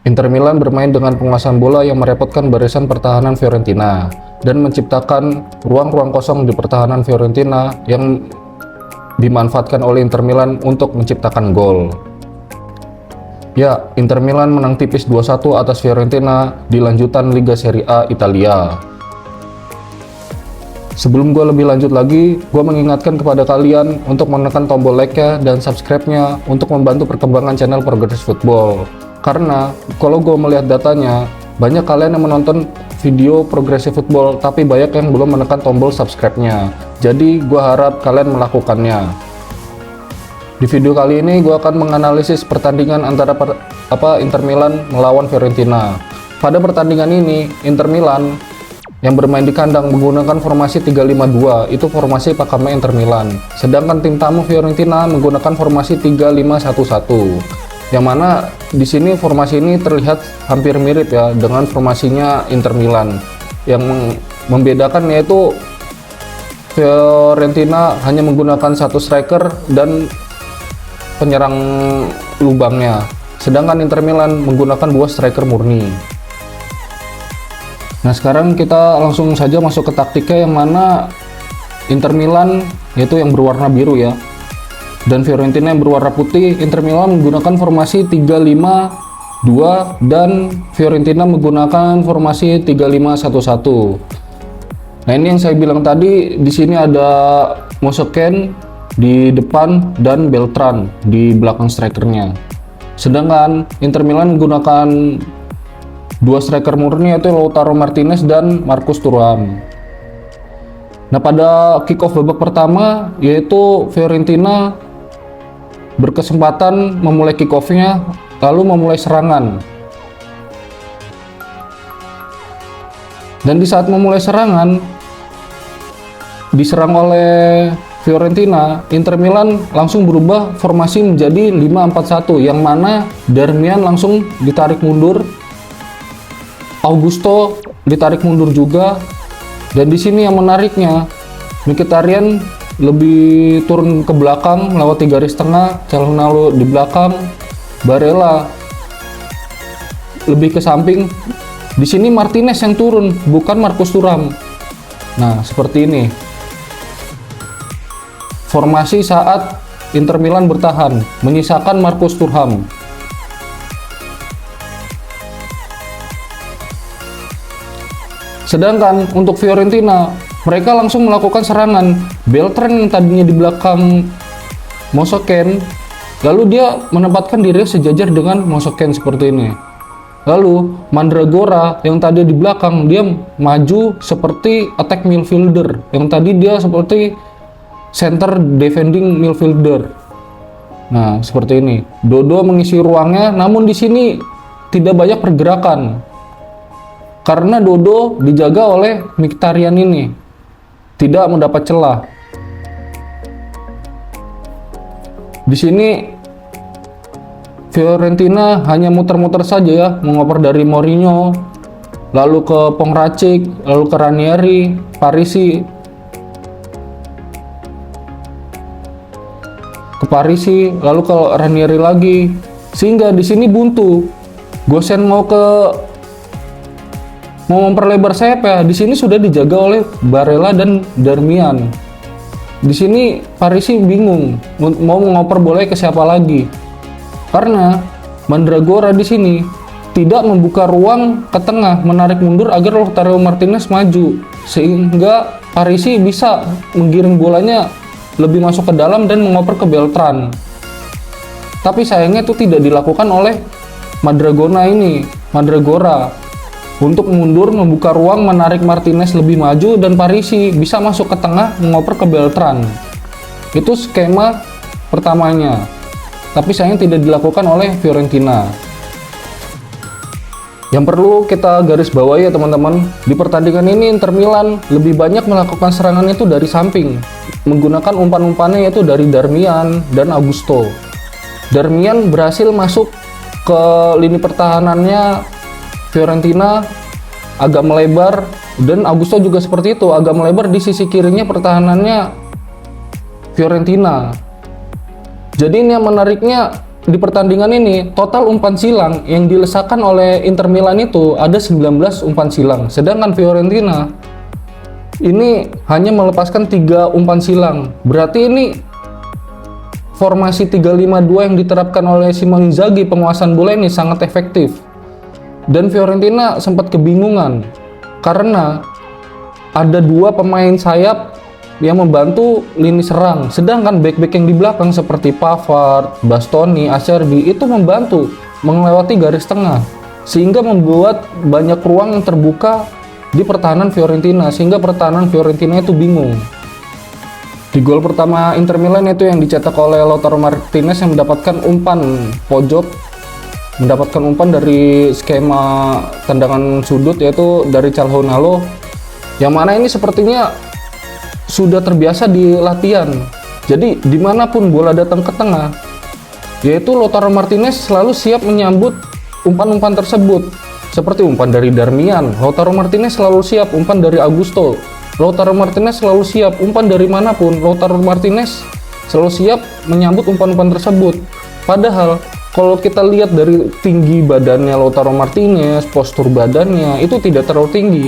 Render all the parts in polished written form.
Inter Milan bermain dengan penguasaan bola yang merepotkan barisan pertahanan Fiorentina dan menciptakan ruang-ruang kosong di pertahanan Fiorentina yang dimanfaatkan oleh Inter Milan untuk menciptakan gol. Ya, Inter Milan menang tipis 2-1 atas Fiorentina di lanjutan Liga Serie A Italia. Sebelum gue lebih lanjut lagi, gue mengingatkan kepada kalian untuk menekan tombol like-nya dan subscribe-nya untuk membantu perkembangan channel Progress Football. Karena kalau gue melihat datanya, banyak kalian yang menonton video Progressive Football tapi banyak yang belum menekan tombol subscribe-nya. Jadi gue harap kalian melakukannya. Di video kali ini gue akan menganalisis pertandingan antara Inter Milan melawan Fiorentina. Pada pertandingan ini, Inter Milan yang bermain di kandang menggunakan formasi 3-5-2, itu formasi pakamnya Inter Milan. Sedangkan tim tamu Fiorentina menggunakan formasi 3-5-1-1. Yang mana di sini formasi ini terlihat hampir mirip ya dengan formasinya Inter Milan. Yang membedakan yaitu Fiorentina hanya menggunakan satu striker dan penyerang lubangnya. Sedangkan Inter Milan menggunakan dua striker murni. Nah, sekarang kita langsung saja masuk ke taktiknya, yang mana Inter Milan yaitu yang berwarna biru ya, dan Fiorentina yang berwarna putih. Inter Milan menggunakan formasi 3-5-2 dan Fiorentina menggunakan formasi 3-5-1-1. Nah, ini yang saya bilang tadi, di sini ada Mosoken di depan dan Beltran di belakang strikernya. Sedangkan Inter Milan menggunakan dua striker murni yaitu Lautaro Martinez dan Marcus Thuram. Nah, pada kick off babak pertama yaitu Fiorentina berkesempatan memulai kick off-nya lalu memulai serangan. Dan di saat memulai serangan diserang oleh Fiorentina, Inter Milan langsung berubah formasi menjadi 5-4-1, yang mana Darmian langsung ditarik mundur, Augusto ditarik mundur juga. Dan di sini yang menariknya, Mkhitaryan lebih turun ke belakang lewat 3 garis tengah, Calhanoglu di belakang, Barella lebih ke samping. Di sini Martinez yang turun, bukan Marcus Thuram. Nah, seperti ini formasi saat Inter Milan bertahan, menyisakan Marcus Thuram. Sedangkan untuk Fiorentina, mereka langsung melakukan serangan. Beltran yang tadinya di belakang Mosoken, lalu dia menempatkan dirinya sejajar dengan Mosoken seperti ini. Lalu Mandragora yang tadi di belakang, dia maju seperti attack midfielder, yang tadi dia seperti center defending midfielder. Nah, seperti ini. Dodo mengisi ruangnya, namun di sini tidak banyak pergerakan karena Dodo dijaga oleh Mkhitaryan ini, tidak mendapat celah. Di sini Fiorentina hanya muter-muter saja ya, mengoper dari Mourinho, lalu ke Pongracic, lalu ke Ranieri, Parisi, lalu ke Ranieri lagi, sehingga di sini buntu. Gosen mau memperlebar sayap ya, di sini sudah dijaga oleh Barella dan Darmian. Di sini Parisi bingung mau ngoper bola ke siapa lagi, karena Mandragora di sini tidak membuka ruang ke tengah, menarik mundur agar Lautaro Martinez maju, sehingga Parisi bisa menggiring bolanya lebih masuk ke dalam dan mengoper ke Beltran. Tapi sayangnya itu tidak dilakukan oleh Mandragora untuk mundur, membuka ruang, menarik Martinez lebih maju, dan Parisi bisa masuk ke tengah mengoper ke Beltran. Itu skema pertamanya, tapi sayangnya tidak dilakukan oleh Fiorentina. Yang perlu kita garis bawahi ya teman-teman, di pertandingan ini Inter Milan lebih banyak melakukan serangan itu dari samping, menggunakan umpan-umpannya yaitu dari Darmian dan Augusto. Darmian berhasil masuk ke lini pertahanannya Fiorentina agak melebar, dan Augusto juga seperti itu, agak melebar di sisi kirinya pertahanannya Fiorentina. Jadi ini yang menariknya, di pertandingan ini total umpan silang yang dilesakan oleh Inter Milan itu ada 19 umpan silang, sedangkan Fiorentina ini hanya melepaskan 3 umpan silang. Berarti ini formasi 3-5-2 yang diterapkan oleh Simone Inzaghi, penguasaan bola ini sangat efektif. Dan Fiorentina sempat kebingungan karena ada 2 pemain sayap yang membantu lini serang, sedangkan back-back yang di belakang seperti Pavard, Bastoni, Acerbi itu membantu melewati garis tengah, sehingga membuat banyak ruang yang terbuka di pertahanan Fiorentina, sehingga pertahanan Fiorentina itu bingung. Di gol pertama Inter Milan itu yang dicetak oleh Lautaro Martinez yang mendapatkan umpan pojok, mendapatkan umpan dari skema tendangan sudut yaitu dari Calhanoglu, yang mana ini sepertinya sudah terbiasa di latihan. Jadi dimanapun bola datang ke tengah, yaitu Lautaro Martinez selalu siap menyambut umpan-umpan tersebut. Seperti umpan dari Darmian, Lautaro Martinez selalu siap. Umpan dari Augusto, Lautaro Martinez selalu siap. Umpan dari manapun, Lautaro Martinez selalu siap menyambut umpan-umpan tersebut. Padahal kalau kita lihat dari tinggi badannya Lautaro Martinez, postur badannya itu tidak terlalu tinggi.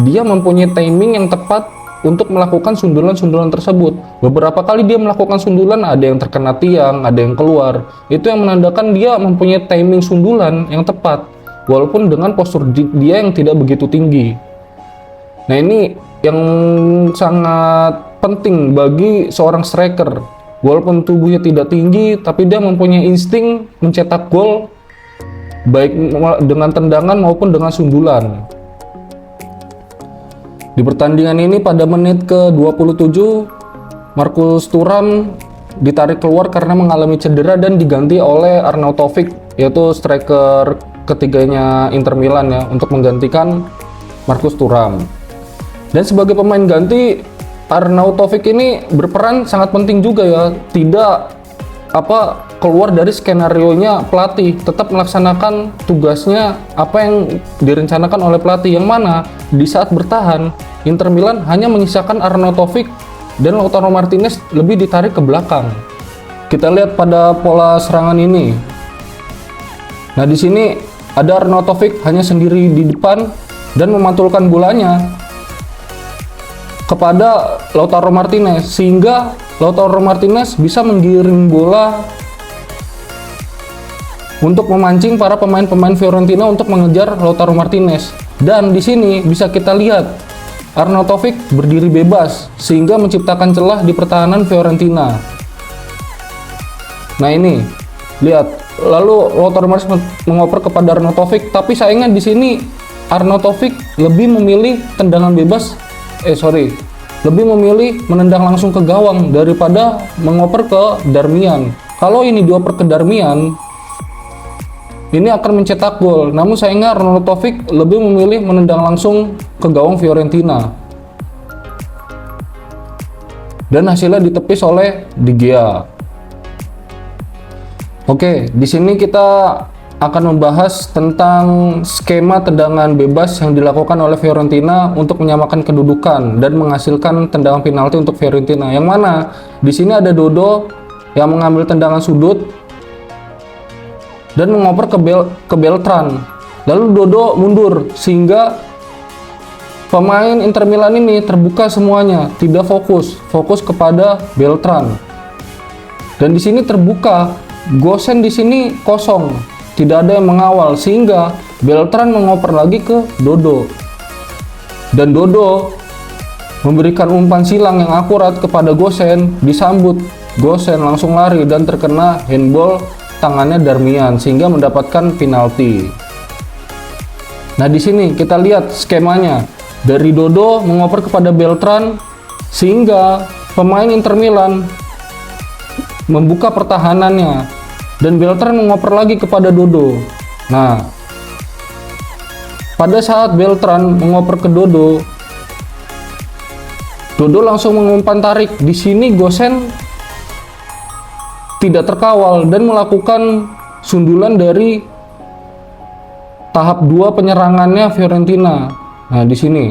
Dia mempunyai timing yang tepat untuk melakukan sundulan-sundulan tersebut. Beberapa kali dia melakukan sundulan, ada yang terkena tiang, ada yang keluar. Itu yang menandakan dia mempunyai timing sundulan yang tepat, walaupun dengan postur dia yang tidak begitu tinggi. Nah, ini yang sangat penting bagi seorang striker. Walaupun tubuhnya tidak tinggi, tapi dia mempunyai insting mencetak gol baik dengan tendangan maupun dengan sundulan. Di pertandingan ini pada menit ke-27, Marcus Thuram ditarik keluar karena mengalami cedera dan diganti oleh Arnautovic, yaitu striker ketiganya Inter Milan ya, untuk menggantikan Marcus Thuram. Dan sebagai pemain ganti, Arnautovic ini berperan sangat penting juga ya, tidak keluar dari skenarionya pelatih, tetap melaksanakan tugasnya apa yang direncanakan oleh pelatih, yang mana di saat bertahan Inter Milan hanya menyisakan Arnautovic dan Lautaro Martinez lebih ditarik ke belakang. Kita lihat pada pola serangan ini. Nah, di sini ada Arnautovic hanya sendiri di depan dan memantulkan bolanya kepada Lautaro Martinez, sehingga Lautaro Martinez bisa menggiring bola untuk memancing para pemain-pemain Fiorentina untuk mengejar Lautaro Martinez. Dan di sini bisa kita lihat Arnautovic berdiri bebas sehingga menciptakan celah di pertahanan Fiorentina. Nah, ini lihat, lalu Lautaro Martinez mengoper kepada Arnautovic, tapi sayangnya di sini Arnautovic lebih memilih tendangan bebas, lebih memilih menendang langsung ke gawang daripada mengoper ke Darmian. Kalau ini dioper ke Darmian, ini akan mencetak gol. Namun sayangnya Arnautovic lebih memilih menendang langsung ke gawang Fiorentina. Dan hasilnya ditepis oleh De Gea. Oke, di sini kita akan membahas tentang skema tendangan bebas yang dilakukan oleh Fiorentina untuk menyamakan kedudukan dan menghasilkan tendangan penalti untuk Fiorentina. Yang mana di sini ada Dodo yang mengambil tendangan sudut dan mengoper ke Beltran. Lalu Dodo mundur sehingga pemain Inter Milan ini terbuka semuanya, tidak fokus kepada Beltran. Dan di sini terbuka, Gosens di sini kosong, tidak ada yang mengawal, sehingga Beltran mengoper lagi ke Dodo. Dan Dodo memberikan umpan silang yang akurat kepada Gosens, disambut Gosens langsung lari dan terkena handball tangannya Darmian sehingga mendapatkan penalti. Nah, di sini kita lihat skemanya. Dari Dodo mengoper kepada Beltran sehingga pemain Inter Milan membuka pertahanannya dan Beltran mengoper lagi kepada Dodo. Nah, pada saat Beltran mengoper ke Dodo, Dodo langsung mengumpan tarik. Di sini Gosens tidak terkawal dan melakukan sundulan dari tahap 2 penyerangannya Fiorentina. Nah, di sini.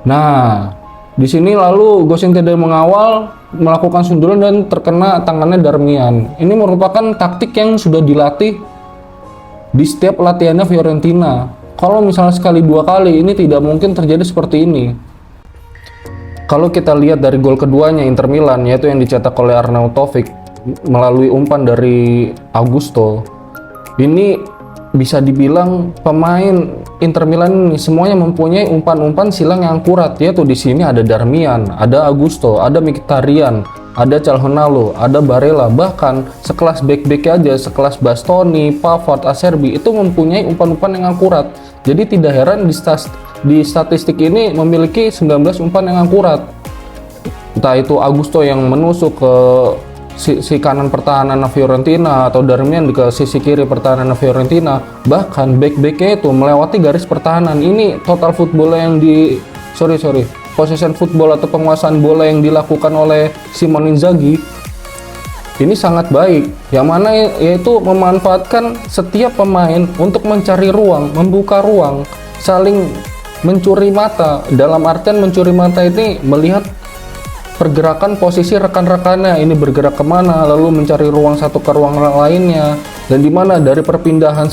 Nah, Di sini lalu Goshen tidak mengawal, melakukan sundulan dan terkena tangannya Darmian. Ini merupakan taktik yang sudah dilatih di setiap latihannya Fiorentina. Kalau misalnya sekali dua kali, ini tidak mungkin terjadi seperti ini. Kalau kita lihat dari gol keduanya Inter Milan, yaitu yang dicetak oleh Arnautovic melalui umpan dari Augusto, ini bisa dibilang pemain Inter Milan ini semuanya mempunyai umpan-umpan silang yang akurat, yaitu di sini ada Darmian, ada Augusto, ada Mkhitaryan, ada Calhanoglu, ada Barella, bahkan sekelas back-back aja, sekelas Bastoni, Pavard, Acerbi itu mempunyai umpan-umpan yang akurat. Jadi tidak heran di statistik ini memiliki 19 umpan yang akurat. Entah itu Augusto yang menusuk ke sisi kanan pertahanan Fiorentina atau Darmian ke sisi kiri pertahanan Fiorentina, bahkan back-backnya itu melewati garis pertahanan. Ini total football yang possession football atau penguasaan bola yang dilakukan oleh Simone Inzaghi ini sangat baik, yang mana yaitu memanfaatkan setiap pemain untuk mencari ruang, membuka ruang, saling mencuri mata. Dalam artian mencuri mata ini melihat pergerakan posisi rekan-rekannya, ini bergerak kemana, lalu mencari ruang satu ke ruang lainnya, dan dimana dari perpindahan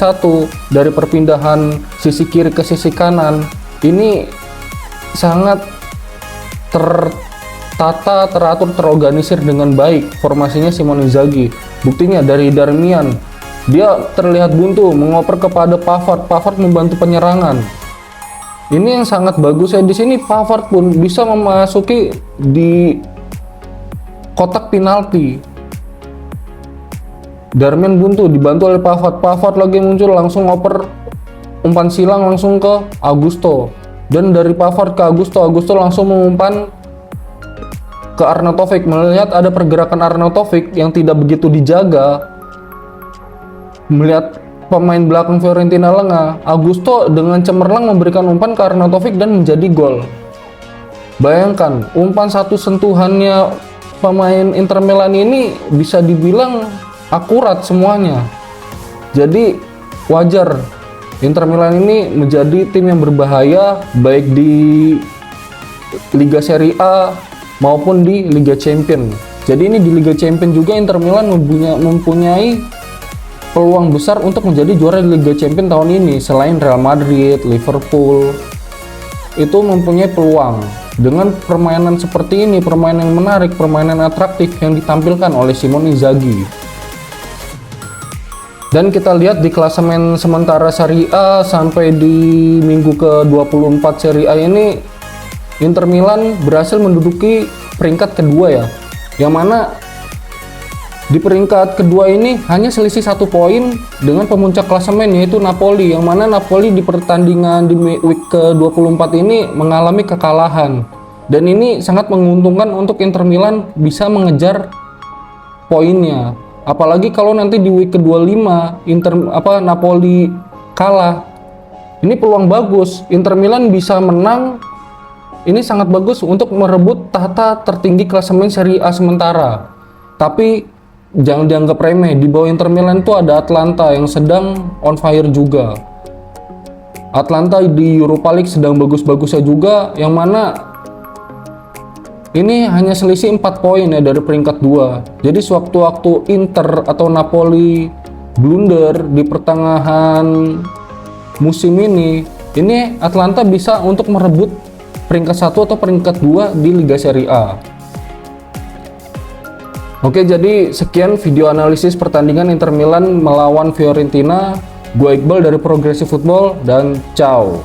sisi kiri ke sisi kanan, ini sangat tertata, teratur, terorganisir dengan baik formasinya Simone Inzaghi. Buktinya dari Darmian, dia terlihat buntu mengoper kepada Pavard membantu penyerangan. Ini yang sangat bagus ya. Di sini Pavard pun bisa memasuki di kotak penalti. Darmian buntu dibantu oleh Pavard lagi muncul langsung ngoper umpan silang langsung ke Augusto. Dan dari Pavard ke Augusto langsung mengumpan ke Arnautovic. Melihat ada pergerakan Arnautovic yang tidak begitu dijaga, melihat pemain belakang Fiorentina lengah, Augusto dengan cemerlang memberikan umpan ke Arnautovic dan menjadi gol. Bayangkan, umpan satu sentuhannya pemain Inter Milan ini bisa dibilang akurat semuanya. Jadi wajar Inter Milan ini menjadi tim yang berbahaya baik di Liga Serie A maupun di Liga Champions. Jadi ini di Liga Champions juga Inter Milan mempunyai peluang besar untuk menjadi juara di Liga Champions tahun ini. Selain Real Madrid, Liverpool itu mempunyai peluang dengan permainan seperti ini, permainan yang menarik, permainan atraktif yang ditampilkan oleh Simone Inzaghi. Dan kita lihat di klasemen sementara Serie A sampai di minggu ke-24 Serie A ini, Inter Milan berhasil menduduki peringkat kedua ya, yang mana di peringkat kedua ini hanya selisih 1 poin dengan pemuncak klasemen yaitu Napoli, yang mana Napoli di pertandingan di week ke-24 ini mengalami kekalahan, dan ini sangat menguntungkan untuk Inter Milan bisa mengejar poinnya. Apalagi kalau nanti di week ke-25 Napoli kalah, ini peluang bagus Inter Milan bisa menang. Ini sangat bagus untuk merebut tahta tertinggi klasemen Serie A sementara. Tapi jangan dianggap remeh, di bawah Inter Milan itu ada Atalanta yang sedang on fire juga. Atalanta di Europa League sedang bagus-bagusnya juga, yang mana ini hanya selisih 4 poin ya dari peringkat 2. Jadi sewaktu-waktu Inter atau Napoli blunder di pertengahan musim ini Atalanta bisa untuk merebut peringkat 1 atau peringkat 2 di Liga Serie A. Oke, jadi sekian video analisis pertandingan Inter Milan melawan Fiorentina. Gue Iqbal dari Progressive Football dan ciao.